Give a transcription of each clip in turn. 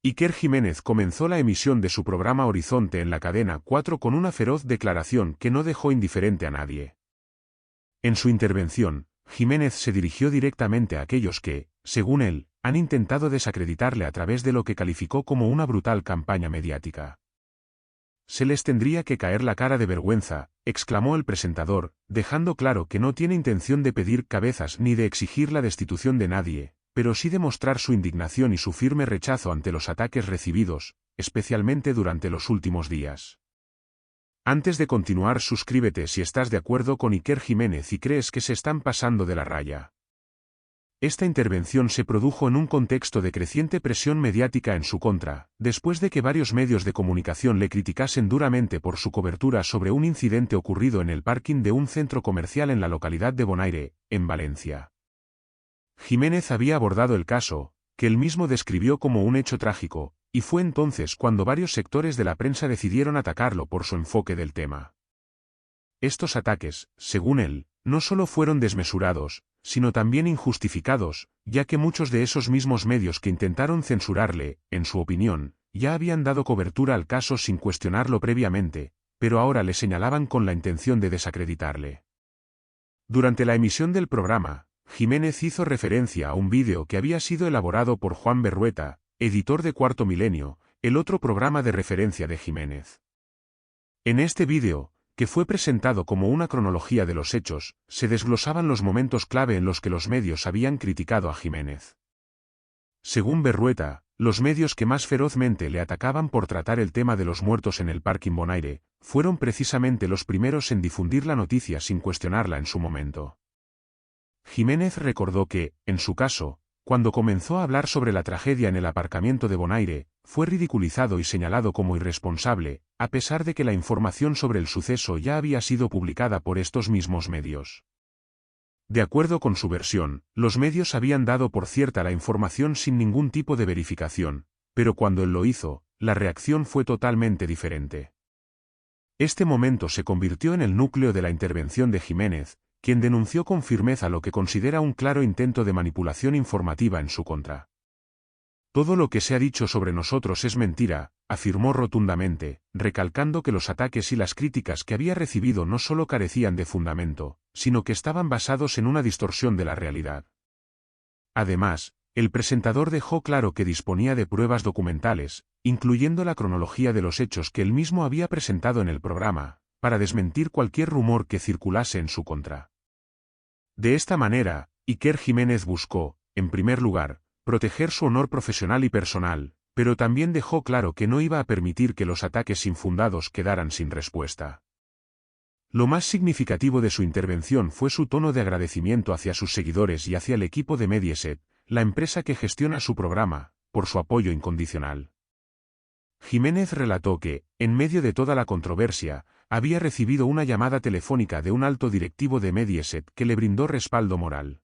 Iker Jiménez comenzó la emisión de su programa Horizonte en la cadena 4 con una feroz declaración que no dejó indiferente a nadie. En su intervención, Jiménez se dirigió directamente a aquellos que, según él, han intentado desacreditarle a través de lo que calificó como una brutal campaña mediática. Se les tendría que caer la cara de vergüenza, exclamó el presentador, dejando claro que no tiene intención de pedir cabezas ni de exigir la destitución de nadie, pero sí de mostrar su indignación y su firme rechazo ante los ataques recibidos, especialmente durante los últimos días. Antes de continuar, suscríbete si estás de acuerdo con Iker Jiménez y crees que se están pasando de la raya. Esta intervención se produjo en un contexto de creciente presión mediática en su contra, después de que varios medios de comunicación le criticasen duramente por su cobertura sobre un incidente ocurrido en el parking de un centro comercial en la localidad de Bonaire, en Valencia. Jiménez había abordado el caso, que él mismo describió como un hecho trágico, y fue entonces cuando varios sectores de la prensa decidieron atacarlo por su enfoque del tema. Estos ataques, según él, no solo fueron desmesurados, sino también injustificados, ya que muchos de esos mismos medios que intentaron censurarle, en su opinión, ya habían dado cobertura al caso sin cuestionarlo previamente, pero ahora le señalaban con la intención de desacreditarle. Durante la emisión del programa, Jiménez hizo referencia a un vídeo que había sido elaborado por Juan Berrueta, editor de Cuarto Milenio, el otro programa de referencia de Jiménez. En este vídeo, que fue presentado como una cronología de los hechos, se desglosaban los momentos clave en los que los medios habían criticado a Jiménez. Según Berrueta, los medios que más ferozmente le atacaban por tratar el tema de los muertos en el parking Bonaire, fueron precisamente los primeros en difundir la noticia sin cuestionarla en su momento. Jiménez recordó que, en su caso, cuando comenzó a hablar sobre la tragedia en el aparcamiento de Bonaire, fue ridiculizado y señalado como irresponsable, a pesar de que la información sobre el suceso ya había sido publicada por estos mismos medios. De acuerdo con su versión, los medios habían dado por cierta la información sin ningún tipo de verificación, pero cuando él lo hizo, la reacción fue totalmente diferente. Este momento se convirtió en el núcleo de la intervención de Jiménez, quien denunció con firmeza lo que considera un claro intento de manipulación informativa en su contra. Todo lo que se ha dicho sobre nosotros es mentira, afirmó rotundamente, recalcando que los ataques y las críticas que había recibido no solo carecían de fundamento, sino que estaban basados en una distorsión de la realidad. Además, el presentador dejó claro que disponía de pruebas documentales, incluyendo la cronología de los hechos que él mismo había presentado en el programa, para desmentir cualquier rumor que circulase en su contra. De esta manera, Iker Jiménez buscó, en primer lugar, proteger su honor profesional y personal, pero también dejó claro que no iba a permitir que los ataques infundados quedaran sin respuesta. Lo más significativo de su intervención fue su tono de agradecimiento hacia sus seguidores y hacia el equipo de Mediaset, la empresa que gestiona su programa, por su apoyo incondicional. Jiménez relató que, en medio de toda la controversia, había recibido una llamada telefónica de un alto directivo de Mediaset que le brindó respaldo moral.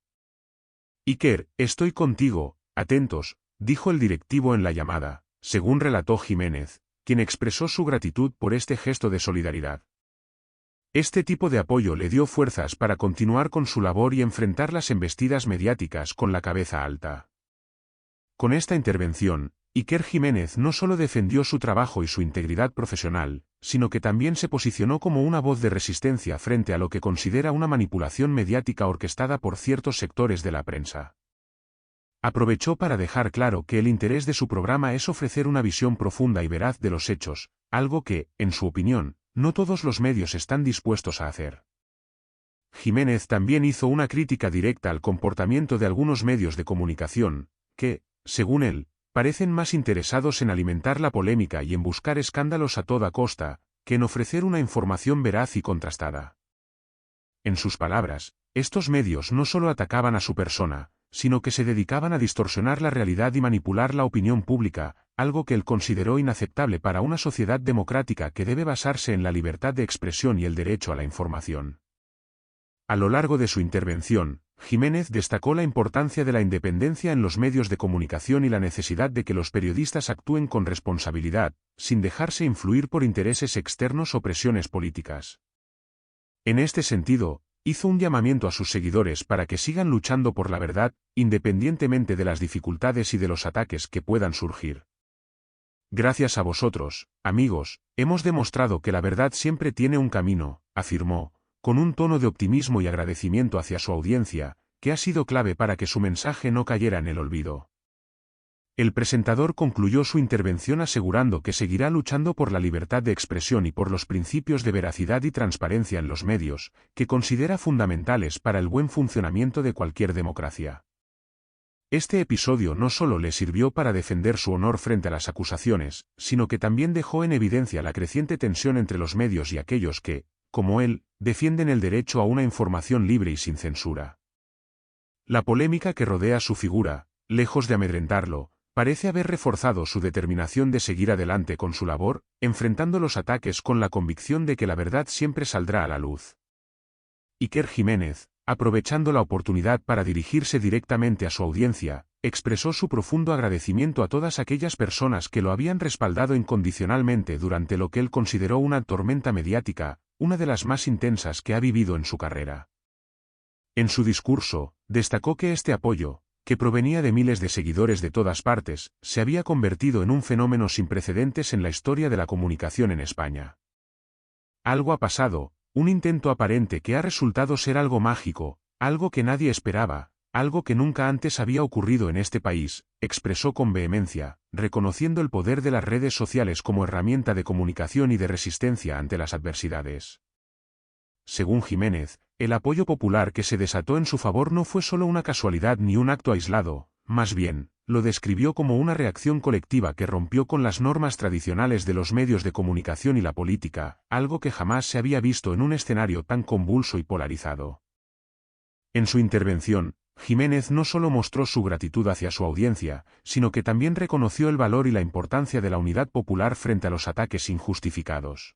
Iker, estoy contigo, atentos, dijo el directivo en la llamada, según relató Jiménez, quien expresó su gratitud por este gesto de solidaridad. Este tipo de apoyo le dio fuerzas para continuar con su labor y enfrentar las embestidas mediáticas con la cabeza alta. Con esta intervención, Iker Jiménez no solo defendió su trabajo y su integridad profesional, sino que también se posicionó como una voz de resistencia frente a lo que considera una manipulación mediática orquestada por ciertos sectores de la prensa. Aprovechó para dejar claro que el interés de su programa es ofrecer una visión profunda y veraz de los hechos, algo que, en su opinión, no todos los medios están dispuestos a hacer. Jiménez también hizo una crítica directa al comportamiento de algunos medios de comunicación, que, según él, parecen más interesados en alimentar la polémica y en buscar escándalos a toda costa, que en ofrecer una información veraz y contrastada. En sus palabras, estos medios no solo atacaban a su persona, sino que se dedicaban a distorsionar la realidad y manipular la opinión pública, algo que él consideró inaceptable para una sociedad democrática que debe basarse en la libertad de expresión y el derecho a la información. A lo largo de su intervención, Jiménez destacó la importancia de la independencia en los medios de comunicación y la necesidad de que los periodistas actúen con responsabilidad, sin dejarse influir por intereses externos o presiones políticas. En este sentido, hizo un llamamiento a sus seguidores para que sigan luchando por la verdad, independientemente de las dificultades y de los ataques que puedan surgir. Gracias a vosotros, amigos, hemos demostrado que la verdad siempre tiene un camino, afirmó, con un tono de optimismo y agradecimiento hacia su audiencia, que ha sido clave para que su mensaje no cayera en el olvido. El presentador concluyó su intervención asegurando que seguirá luchando por la libertad de expresión y por los principios de veracidad y transparencia en los medios, que considera fundamentales para el buen funcionamiento de cualquier democracia. Este episodio no solo le sirvió para defender su honor frente a las acusaciones, sino que también dejó en evidencia la creciente tensión entre los medios y aquellos que, como él, defienden el derecho a una información libre y sin censura. La polémica que rodea su figura, lejos de amedrentarlo, parece haber reforzado su determinación de seguir adelante con su labor, enfrentando los ataques con la convicción de que la verdad siempre saldrá a la luz. Iker Jiménez, aprovechando la oportunidad para dirigirse directamente a su audiencia, expresó su profundo agradecimiento a todas aquellas personas que lo habían respaldado incondicionalmente durante lo que él consideró una tormenta mediática, una de las más intensas que ha vivido en su carrera. En su discurso, destacó que este apoyo, que provenía de miles de seguidores de todas partes, se había convertido en un fenómeno sin precedentes en la historia de la comunicación en España. Algo ha pasado, un intento aparente que ha resultado ser algo mágico, algo que nadie esperaba, algo que nunca antes había ocurrido en este país, expresó con vehemencia, reconociendo el poder de las redes sociales como herramienta de comunicación y de resistencia ante las adversidades. Según Jiménez, el apoyo popular que se desató en su favor no fue solo una casualidad ni un acto aislado, más bien, lo describió como una reacción colectiva que rompió con las normas tradicionales de los medios de comunicación y la política, algo que jamás se había visto en un escenario tan convulso y polarizado. En su intervención, Jiménez no solo mostró su gratitud hacia su audiencia, sino que también reconoció el valor y la importancia de la unidad popular frente a los ataques injustificados.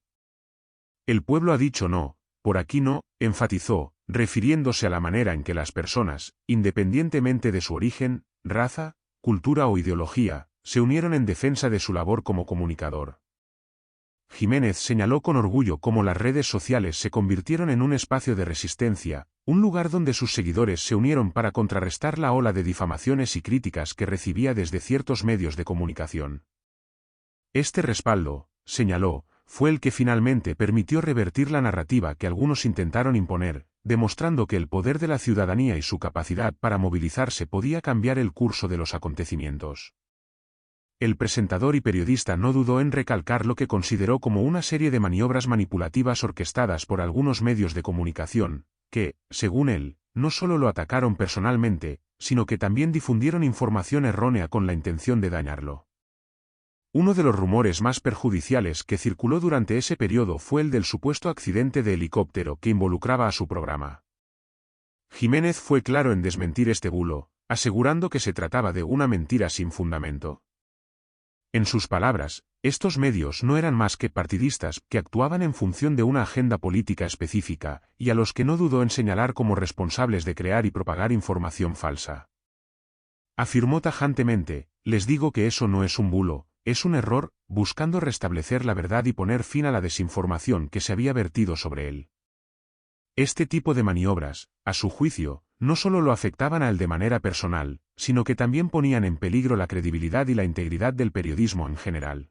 El pueblo ha dicho no, por aquí no, enfatizó, refiriéndose a la manera en que las personas, independientemente de su origen, raza, cultura o ideología, se unieron en defensa de su labor como comunicador. Jiménez señaló con orgullo cómo las redes sociales se convirtieron en un espacio de resistencia, un lugar donde sus seguidores se unieron para contrarrestar la ola de difamaciones y críticas que recibía desde ciertos medios de comunicación. Este respaldo, señaló, fue el que finalmente permitió revertir la narrativa que algunos intentaron imponer, demostrando que el poder de la ciudadanía y su capacidad para movilizarse podía cambiar el curso de los acontecimientos. El presentador y periodista no dudó en recalcar lo que consideró como una serie de maniobras manipulativas orquestadas por algunos medios de comunicación, que, según él, no solo lo atacaron personalmente, sino que también difundieron información errónea con la intención de dañarlo. Uno de los rumores más perjudiciales que circuló durante ese periodo fue el del supuesto accidente de helicóptero que involucraba a su programa. Jiménez fue claro en desmentir este bulo, asegurando que se trataba de una mentira sin fundamento. En sus palabras, estos medios no eran más que partidistas que actuaban en función de una agenda política específica, y a los que no dudó en señalar como responsables de crear y propagar información falsa. Afirmó tajantemente, les digo que eso no es un bulo, es un error, buscando restablecer la verdad y poner fin a la desinformación que se había vertido sobre él. Este tipo de maniobras, a su juicio, no solo lo afectaban a él de manera personal, sino que también ponían en peligro la credibilidad y la integridad del periodismo en general.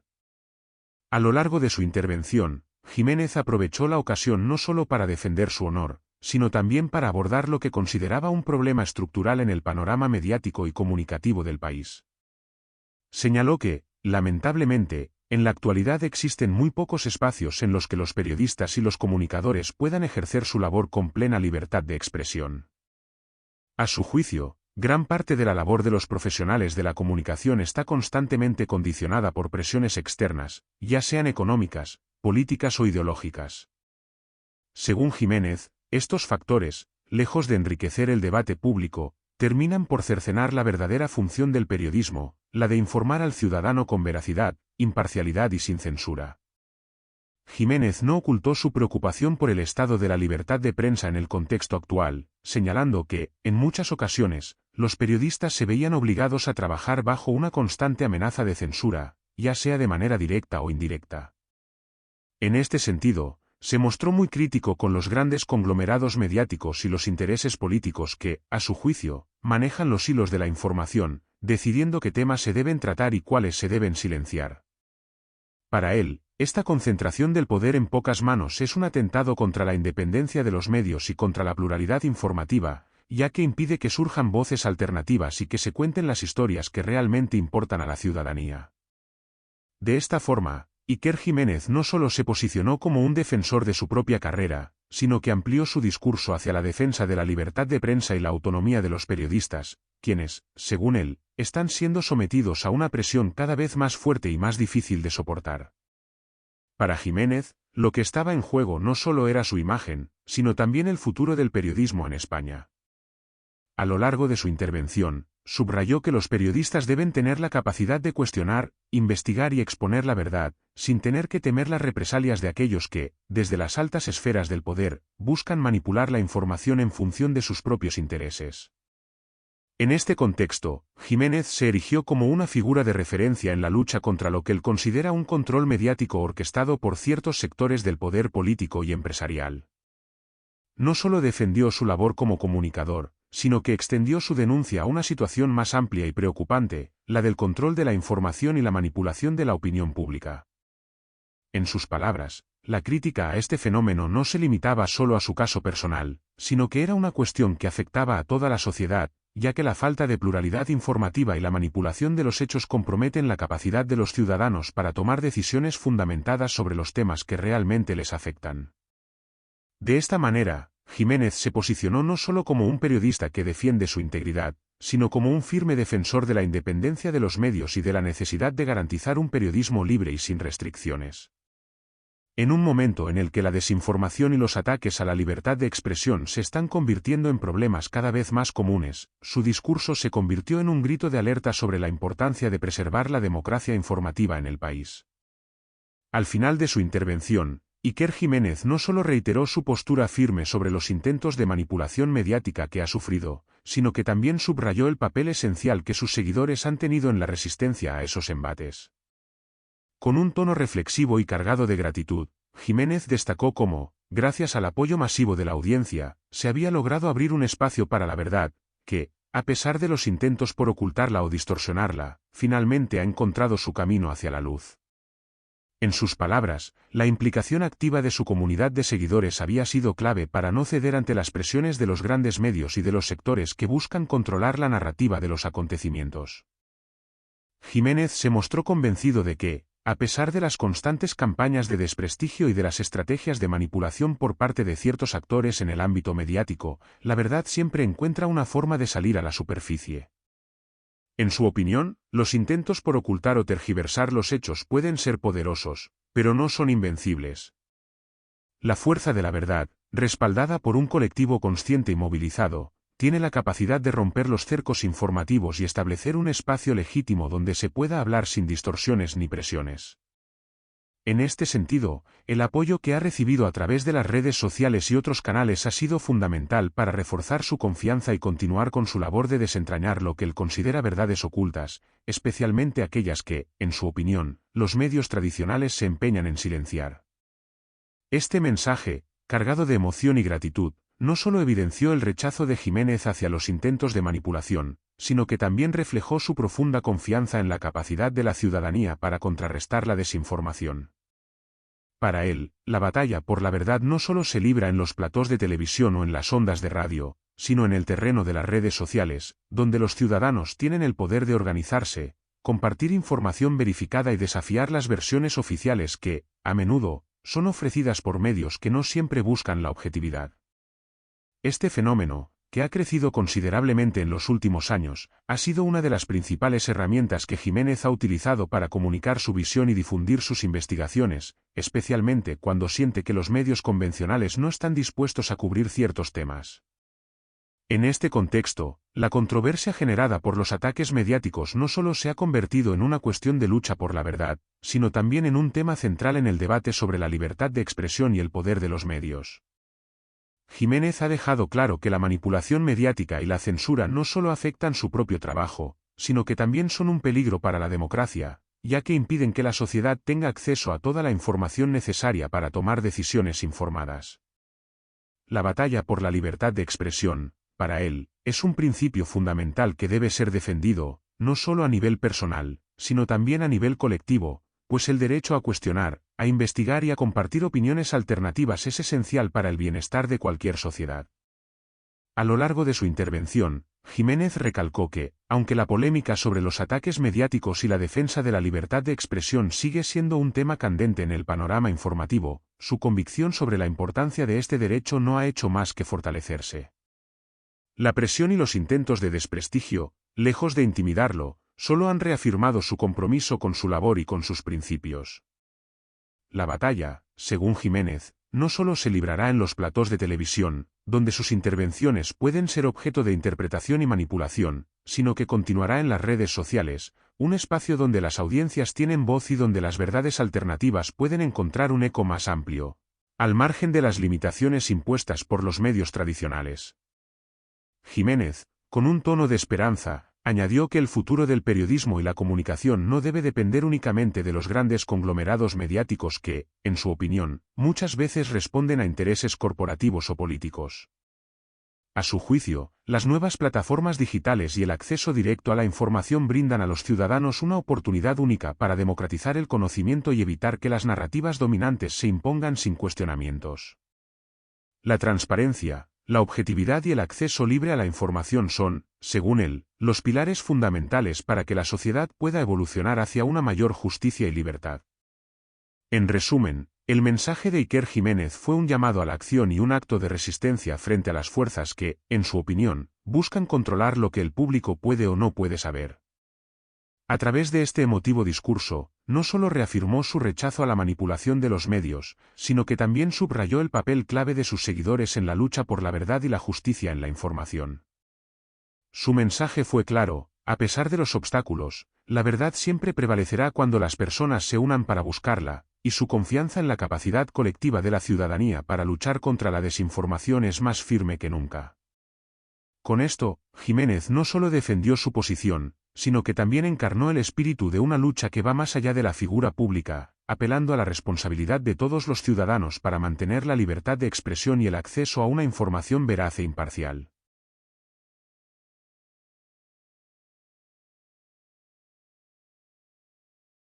A lo largo de su intervención, Jiménez aprovechó la ocasión no solo para defender su honor, sino también para abordar lo que consideraba un problema estructural en el panorama mediático y comunicativo del país. Señaló que, lamentablemente, en la actualidad existen muy pocos espacios en los que los periodistas y los comunicadores puedan ejercer su labor con plena libertad de expresión. A su juicio, gran parte de la labor de los profesionales de la comunicación está constantemente condicionada por presiones externas, ya sean económicas, políticas o ideológicas. Según Jiménez, estos factores, lejos de enriquecer el debate público, terminan por cercenar la verdadera función del periodismo, la de informar al ciudadano con veracidad, imparcialidad y sin censura. Jiménez no ocultó su preocupación por el estado de la libertad de prensa en el contexto actual, señalando que, en muchas ocasiones, los periodistas se veían obligados a trabajar bajo una constante amenaza de censura, ya sea de manera directa o indirecta. En este sentido, se mostró muy crítico con los grandes conglomerados mediáticos y los intereses políticos que, a su juicio, manejan los hilos de la información, decidiendo qué temas se deben tratar y cuáles se deben silenciar. Para él, esta concentración del poder en pocas manos es un atentado contra la independencia de los medios y contra la pluralidad informativa, ya que impide que surjan voces alternativas y que se cuenten las historias que realmente importan a la ciudadanía. De esta forma, Iker Jiménez no solo se posicionó como un defensor de su propia carrera, sino que amplió su discurso hacia la defensa de la libertad de prensa y la autonomía de los periodistas, quienes, según él, están siendo sometidos a una presión cada vez más fuerte y más difícil de soportar. Para Jiménez, lo que estaba en juego no solo era su imagen, sino también el futuro del periodismo en España. A lo largo de su intervención, subrayó que los periodistas deben tener la capacidad de cuestionar, investigar y exponer la verdad, sin tener que temer las represalias de aquellos que, desde las altas esferas del poder, buscan manipular la información en función de sus propios intereses. En este contexto, Jiménez se erigió como una figura de referencia en la lucha contra lo que él considera un control mediático orquestado por ciertos sectores del poder político y empresarial. No solo defendió su labor como comunicador, sino que extendió su denuncia a una situación más amplia y preocupante, la del control de la información y la manipulación de la opinión pública. En sus palabras, la crítica a este fenómeno no se limitaba solo a su caso personal, sino que era una cuestión que afectaba a toda la sociedad, ya que la falta de pluralidad informativa y la manipulación de los hechos comprometen la capacidad de los ciudadanos para tomar decisiones fundamentadas sobre los temas que realmente les afectan. De esta manera, Jiménez se posicionó no solo como un periodista que defiende su integridad, sino como un firme defensor de la independencia de los medios y de la necesidad de garantizar un periodismo libre y sin restricciones. En un momento en el que la desinformación y los ataques a la libertad de expresión se están convirtiendo en problemas cada vez más comunes, su discurso se convirtió en un grito de alerta sobre la importancia de preservar la democracia informativa en el país. Al final de su intervención, Iker Jiménez no solo reiteró su postura firme sobre los intentos de manipulación mediática que ha sufrido, sino que también subrayó el papel esencial que sus seguidores han tenido en la resistencia a esos embates. Con un tono reflexivo y cargado de gratitud, Jiménez destacó cómo, gracias al apoyo masivo de la audiencia, se había logrado abrir un espacio para la verdad, que, a pesar de los intentos por ocultarla o distorsionarla, finalmente ha encontrado su camino hacia la luz. En sus palabras, la implicación activa de su comunidad de seguidores había sido clave para no ceder ante las presiones de los grandes medios y de los sectores que buscan controlar la narrativa de los acontecimientos. Jiménez se mostró convencido de que, a pesar de las constantes campañas de desprestigio y de las estrategias de manipulación por parte de ciertos actores en el ámbito mediático, la verdad siempre encuentra una forma de salir a la superficie. En su opinión, los intentos por ocultar o tergiversar los hechos pueden ser poderosos, pero no son invencibles. La fuerza de la verdad, respaldada por un colectivo consciente y movilizado, tiene la capacidad de romper los cercos informativos y establecer un espacio legítimo donde se pueda hablar sin distorsiones ni presiones. En este sentido, el apoyo que ha recibido a través de las redes sociales y otros canales ha sido fundamental para reforzar su confianza y continuar con su labor de desentrañar lo que él considera verdades ocultas, especialmente aquellas que, en su opinión, los medios tradicionales se empeñan en silenciar. Este mensaje, cargado de emoción y gratitud, no solo evidenció el rechazo de Jiménez hacia los intentos de manipulación, sino que también reflejó su profunda confianza en la capacidad de la ciudadanía para contrarrestar la desinformación. Para él, la batalla por la verdad no solo se libra en los platós de televisión o en las ondas de radio, sino en el terreno de las redes sociales, donde los ciudadanos tienen el poder de organizarse, compartir información verificada y desafiar las versiones oficiales que, a menudo, son ofrecidas por medios que no siempre buscan la objetividad. Este fenómeno, que ha crecido considerablemente en los últimos años, ha sido una de las principales herramientas que Jiménez ha utilizado para comunicar su visión y difundir sus investigaciones, especialmente cuando siente que los medios convencionales no están dispuestos a cubrir ciertos temas. En este contexto, la controversia generada por los ataques mediáticos no solo se ha convertido en una cuestión de lucha por la verdad, sino también en un tema central en el debate sobre la libertad de expresión y el poder de los medios. Jiménez ha dejado claro que la manipulación mediática y la censura no solo afectan su propio trabajo, sino que también son un peligro para la democracia, ya que impiden que la sociedad tenga acceso a toda la información necesaria para tomar decisiones informadas. La batalla por la libertad de expresión, para él, es un principio fundamental que debe ser defendido, no solo a nivel personal, sino también a nivel colectivo, pues el derecho a cuestionar, a investigar y a compartir opiniones alternativas es esencial para el bienestar de cualquier sociedad. A lo largo de su intervención, Jiménez recalcó que, aunque la polémica sobre los ataques mediáticos y la defensa de la libertad de expresión sigue siendo un tema candente en el panorama informativo, su convicción sobre la importancia de este derecho no ha hecho más que fortalecerse. La presión y los intentos de desprestigio, lejos de intimidarlo, solo han reafirmado su compromiso con su labor y con sus principios. La batalla, según Jiménez, no solo se librará en los platós de televisión, donde sus intervenciones pueden ser objeto de interpretación y manipulación, sino que continuará en las redes sociales, un espacio donde las audiencias tienen voz y donde las verdades alternativas pueden encontrar un eco más amplio, al margen de las limitaciones impuestas por los medios tradicionales. Jiménez, con un tono de esperanza, añadió que el futuro del periodismo y la comunicación no debe depender únicamente de los grandes conglomerados mediáticos que, en su opinión, muchas veces responden a intereses corporativos o políticos. A su juicio, las nuevas plataformas digitales y el acceso directo a la información brindan a los ciudadanos una oportunidad única para democratizar el conocimiento y evitar que las narrativas dominantes se impongan sin cuestionamientos. La transparencia, la objetividad y el acceso libre a la información son, según él, los pilares fundamentales para que la sociedad pueda evolucionar hacia una mayor justicia y libertad. En resumen, el mensaje de Iker Jiménez fue un llamado a la acción y un acto de resistencia frente a las fuerzas que, en su opinión, buscan controlar lo que el público puede o no puede saber. A través de este emotivo discurso, no solo reafirmó su rechazo a la manipulación de los medios, sino que también subrayó el papel clave de sus seguidores en la lucha por la verdad y la justicia en la información. Su mensaje fue claro: a pesar de los obstáculos, la verdad siempre prevalecerá cuando las personas se unan para buscarla, y su confianza en la capacidad colectiva de la ciudadanía para luchar contra la desinformación es más firme que nunca. Con esto, Jiménez no solo defendió su posición, sino que también encarnó el espíritu de una lucha que va más allá de la figura pública, apelando a la responsabilidad de todos los ciudadanos para mantener la libertad de expresión y el acceso a una información veraz e imparcial.